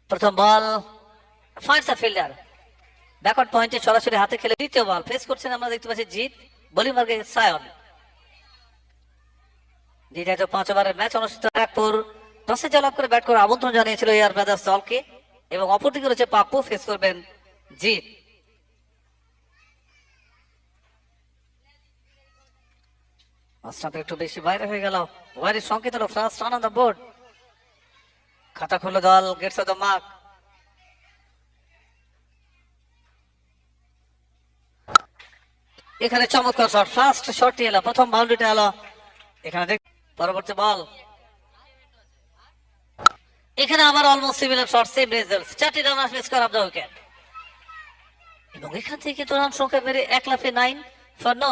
প্রথম বল ফাইন্ডস আ fielder, backward পয়েন্টে সরাসরি হাতে খেলে দ্বিতীয় বল ফেস করছেন আমরা দেখতে পাচ্ছি জিত, বোলিং মার্গে সায়ন। দ্বিতীয় 5 ওভারের ম্যাচ অনুষ্ঠিত। ব্যারাকপুর টসে জয়লাভ করে ব্যাট করে আমন্ত্রণ জানিয়েছিল এয়ার ব্রাদার্স দলকে এবং অপরদিকে রয়েছে পাপ্পু, ফেস করবেন জিত। একটু বেশি বাইরে হয়ে গেল, ওয়ারি সংকেত হলো first run on the board. খাতা খুললো দল, গেটস অফ দ্য মার্ক। এখানে চমৎকার শট, ফার্স্ট শটটি এলো, প্রথম বাউন্ডারিটা এলো। এখানে দেখ পরবর্তী বল, এখানে আবার almost similar shot, same results, 4টি রান আসবে স্কোর অফ দ্য উইকেট। এবং এখান থেকে কিন্তু রান সংখ্যা বেড়ে 1 লাফে 9 ফর নো।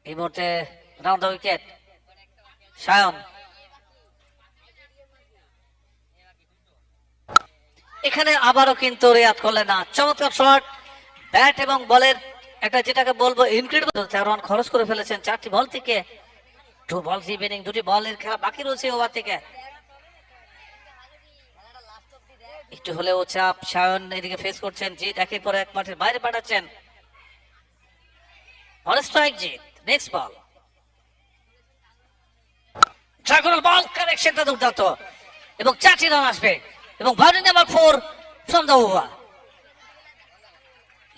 এই মুহূর্তে রাউন্ড দ্য উইকেট সায়ন। এখানে আবারও কিন্তু রেয়াত করলেন না, চমৎকার শট, ব্যাট এবং বলের একটা যেটাকে বলবো ইনক্রেডিবল। 13 রান খরচ করে ফেলেছেন 4টি বল থেকে। 2 বল রিমেনিং, 2টি বলের খেলা বাকি রয়েছে ওভার থেকে। একটু হলেও চাপ সায়ন এদিকে ফেস করছেন জিত, একের পর এক মাঠের বাইরে পাঠাচ্ছেন। অন স্ট্রাইক জিত, নেক্সট বল, ড্রাগনাল বল, কানেকশনটা দুর্দান্ত এবং 4টি রান আসবে এবং boundary number 4 from the over.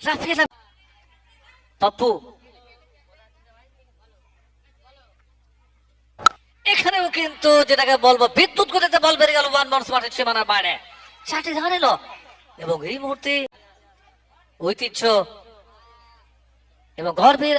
রাফেল পাপ্পু এখানেও কিন্তু যেটাকে বলবো বিদ্যুৎ গতিতে বল বেরিয়ে গেল ওয়ান বাউন্স মাঠের সীমানার বাইরে। 4টি রান এলো এবং এই মুহূর্তে ঐতিহ্য এবং গর্বের